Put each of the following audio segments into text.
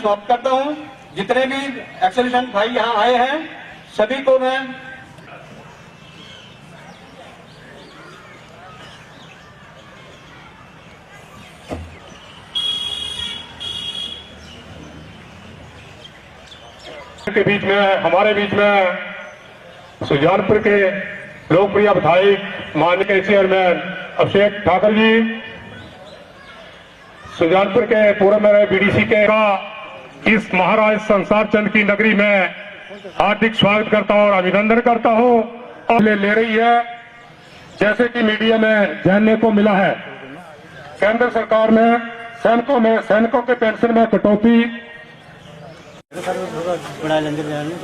समाप्त करता हूं। जितने भी एक्सीलेंट भाई यहां आए हैं सभी को मैं के बीच में हमारे बीच में सुजानपुर के लोकप्रिय विधायक माननीय चेयरमैन अभिषेक ठाकुर जी, सुजानपुर के पूर्व में बीडीसी के इस महाराज संसार चंद की नगरी में हार्दिक स्वागत करता हूं और अभिनंदन करता हूं। और ले रही है, जैसे कि मीडिया में जानने को मिला है, केंद्र सरकार ने सैनिकों के पेंशन में कटौती बड़ा लंगर जाने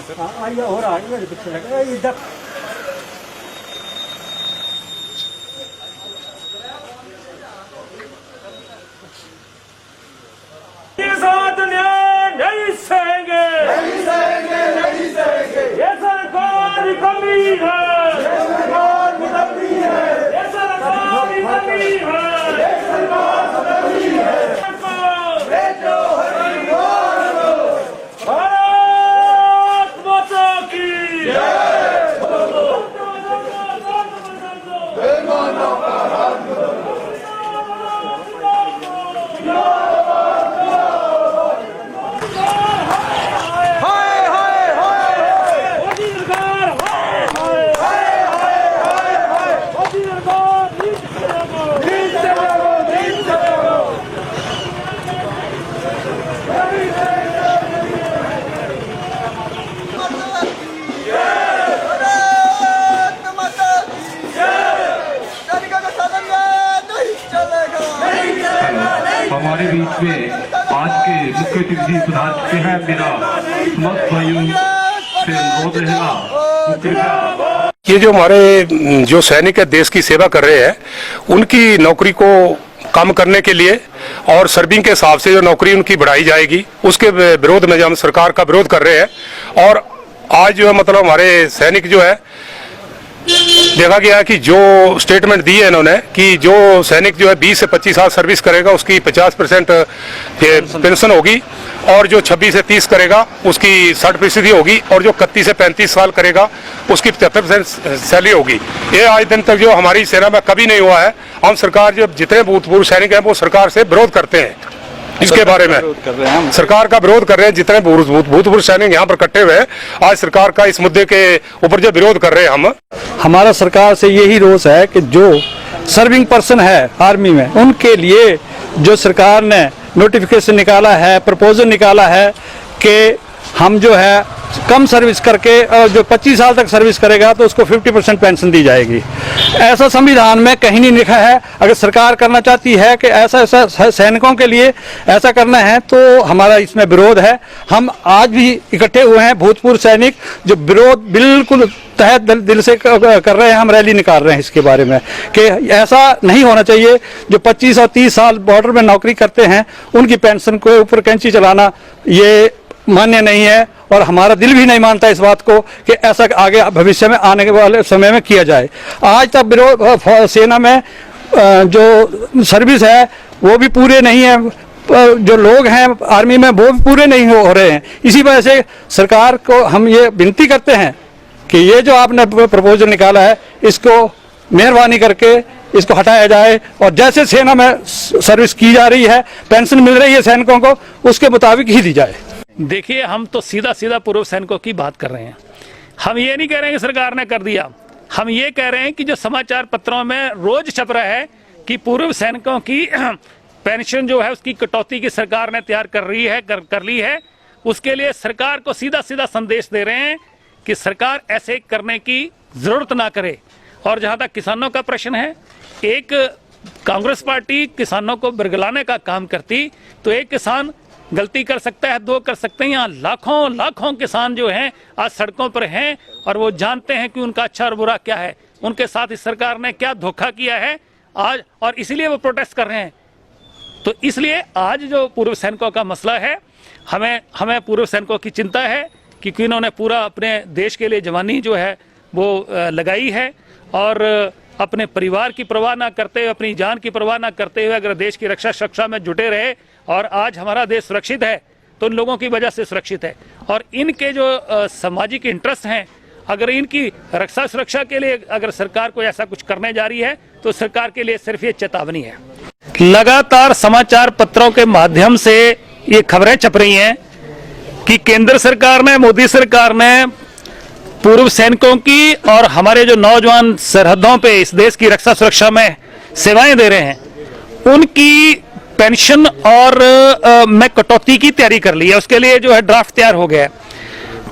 तो आइए और आइए पीछे लगा इधर साथ न्याय नहीं सहेंगे, ये सरकार की कमी है, ये सरकार की कमी है, ये सरकार की कमी है, ये सरकार की कमी है। भारत माता की हमारे बीच में आज के मुख्य अतिथि सुधार चुके हैं। मेरा समस्त भाइयों से अनुरोध रहेगा, ये जो हमारे जो सैनिक है देश की सेवा कर रहे हैं, उनकी नौकरी को कम करने के लिए और सर्विंग के हिसाब से जो नौकरी उनकी बढ़ाई जाएगी, उसके विरोध में जो हम सरकार का विरोध कर रहे हैं। और आज जो है मतलब हमारे सैनिक जो है देखा गया कि जो स्टेटमेंट दी है इन्होंने कि जो सैनिक जो है 20 से 25 साल सर्विस करेगा उसकी 50% पेंशन होगी, और जो 26 से 30 करेगा उसकी 60% होगी, और जो 31 से 35 साल करेगा उसकी 75% सैलरी होगी। ये आज दिन तक जो हमारी सेना में कभी नहीं हुआ है। हम सरकार जो जितने भूतपूर्व सैनिक हैं वो सरकार से विरोध करते हैं, इसके बारे में सरकार का विरोध कर रहे हैं। जितने भूतपूर्व सैनिक यहाँ पर इकट्ठे हुए हैं, आज सरकार का इस मुद्दे के ऊपर जो विरोध कर रहे हैं हमारा सरकार से यही रोष है कि जो सर्विंग पर्सन है आर्मी में, उनके लिए जो सरकार ने नोटिफिकेशन निकाला है, प्रपोजल निकाला है कि हम जो है कम सर्विस करके और जो 25 साल तक सर्विस करेगा तो उसको 50% पेंशन दी जाएगी। ऐसा संविधान में कहीं नहीं लिखा है। अगर सरकार करना चाहती है कि ऐसा सैनिकों के लिए ऐसा करना है तो हमारा इसमें विरोध है। हम आज भी इकट्ठे हुए हैं भूतपूर्व सैनिक जो विरोध बिल्कुल तहे दिल से कर रहे हैं। हम रैली निकाल रहे हैं इसके बारे में कि ऐसा नहीं होना चाहिए। जो 25 और 30 साल बॉर्डर में नौकरी करते हैं उनकी पेंशन के ऊपर कैंची चलाना ये मान्य नहीं है, और हमारा दिल भी नहीं मानता इस बात को कि ऐसा आगे भविष्य में आने वाले समय में किया जाए। आज तक विरोध सेना में जो सर्विस है वो भी पूरे नहीं है, जो लोग हैं आर्मी में वो भी पूरे नहीं हो रहे हैं। इसी वजह से सरकार को हम ये विनती करते हैं कि ये जो आपने प्रपोजल निकाला है इसको मेहरबानी करके इसको हटाया जाए, और जैसे सेना में सर्विस की जा रही है, पेंशन मिल रही है सैनिकों को, उसके मुताबिक ही दी जाए। देखिए, हम तो सीधा सीधा पूर्व सैनिकों की बात कर रहे हैं। हम ये नहीं कह रहे हैं कि सरकार ने कर दिया, हम ये कह रहे हैं कि जो समाचार पत्रों में रोज छप रहा है कि पूर्व सैनिकों की पेंशन जो है उसकी कटौती की सरकार ने तैयार कर ली है, उसके लिए सरकार को सीधा सीधा संदेश दे रहे हैं कि सरकार ऐसे करने की जरूरत ना करे। और जहां तक किसानों का प्रश्न है, एक कांग्रेस पार्टी किसानों को बरगलाने का काम करती तो एक किसान गलती कर सकता है, दो कर सकते हैं। यहाँ लाखों लाखों किसान जो हैं आज सड़कों पर हैं और वो जानते हैं कि उनका अच्छा और बुरा क्या है, उनके साथ इस सरकार ने क्या धोखा किया है आज, और इसलिए वो प्रोटेस्ट कर रहे हैं। तो इसलिए आज जो पूर्व सैनिकों का मसला है, हमें पूर्व सैनिकों की चिंता है क्योंकि इन्होंने पूरा अपने देश के लिए जवानी जो है वो लगाई है, और अपने परिवार की परवाह ना करते हुए, अपनी जान की परवाह ना करते हुए अगर देश की रक्षा में जुटे रहे और आज हमारा देश सुरक्षित है तो उन लोगों की वजह से सुरक्षित है। और इनके जो सामाजिक इंटरेस्ट हैं, अगर इनकी रक्षा सुरक्षा के लिए अगर सरकार को ऐसा कुछ करने जा रही है तो सरकार के लिए सिर्फ ये चेतावनी है। लगातार समाचार पत्रों के माध्यम से ये खबरें छप रही हैं कि केंद्र सरकार ने, मोदी सरकार ने पूर्व सैनिकों की और हमारे जो नौजवान सरहदों पे इस देश की रक्षा सुरक्षा में सेवाएं दे रहे हैं, उनकी पेंशन और में कटौती की तैयारी कर ली है। उसके लिए जो है ड्राफ्ट तैयार हो गया है।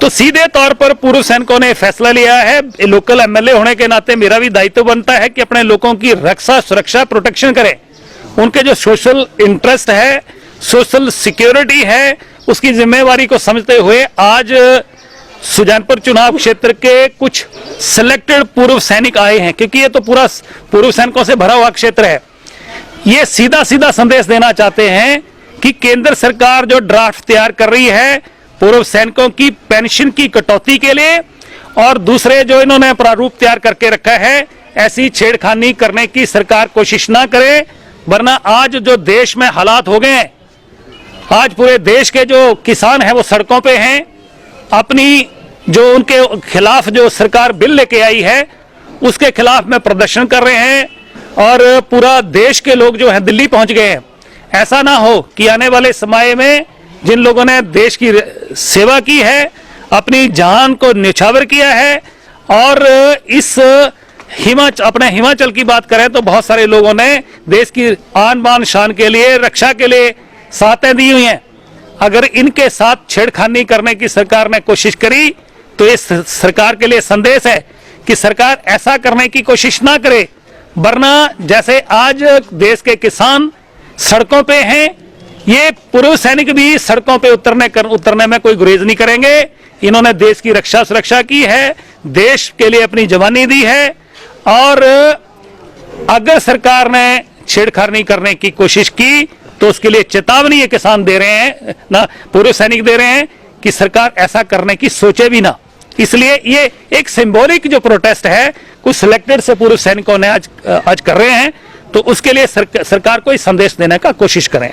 तो सीधे तौर पर पूर्व सैनिकों ने फैसला लिया है। लोकल एमएलए होने के नाते मेरा भी दायित्व बनता है कि अपने लोगों की रक्षा सुरक्षा प्रोटेक्शन करें। उनके जो सोशल इंटरेस्ट है, सोशल सिक्योरिटी है, उसकी जिम्मेवारी को समझते हुए आज सुजानपुर चुनाव क्षेत्र के कुछ सिलेक्टेड पूर्व सैनिक आए हैं, क्योंकि ये तो पूरा पूर्व सैनिकों से भरा हुआ क्षेत्र है। ये सीधा सीधा संदेश देना चाहते हैं कि केंद्र सरकार जो ड्राफ्ट तैयार कर रही है पूर्व सैनिकों की पेंशन की कटौती के लिए, और दूसरे जो इन्होंने प्रारूप तैयार करके रखा है, ऐसी छेड़खानी करने की सरकार कोशिश ना करे। वरना आज जो देश में हालात हो गए हैं, आज पूरे देश के जो किसान हैं वो सड़कों पे हैं, अपनी जो उनके खिलाफ जो सरकार बिल लेके आई है उसके खिलाफ में प्रदर्शन कर रहे हैं, और पूरा देश के लोग जो है दिल्ली पहुंच गए हैं। ऐसा ना हो कि आने वाले समय में जिन लोगों ने देश की सेवा की है, अपनी जान को न्यौछावर किया है, और इस अपने हिमाचल की बात करें तो बहुत सारे लोगों ने देश की आन बान शान के लिए, रक्षा के लिए साथें दी हुई हैं। अगर इनके साथ छेड़खानी करने की सरकार ने कोशिश करी तो इस सरकार के लिए संदेश है कि सरकार ऐसा करने की कोशिश ना करे। वरना जैसे आज देश के किसान सड़कों पे हैं, ये पूर्व सैनिक भी सड़कों पे उतरने में कोई गुरेज नहीं करेंगे। इन्होंने देश की रक्षा सुरक्षा की है, देश के लिए अपनी जवानी दी है, और अगर सरकार ने छेड़खानी करने की कोशिश की तो उसके लिए चेतावनी ये किसान दे रहे हैं ना, पूर्व सैनिक दे रहे हैं कि सरकार ऐसा करने की सोचे भी ना। इसलिए ये एक सिंबॉलिक जो प्रोटेस्ट है कुछ सिलेक्टेड से पूर्व सैनिकों ने आज कर रहे हैं, तो उसके लिए सरकार को इस संदेश देने का कोशिश करें।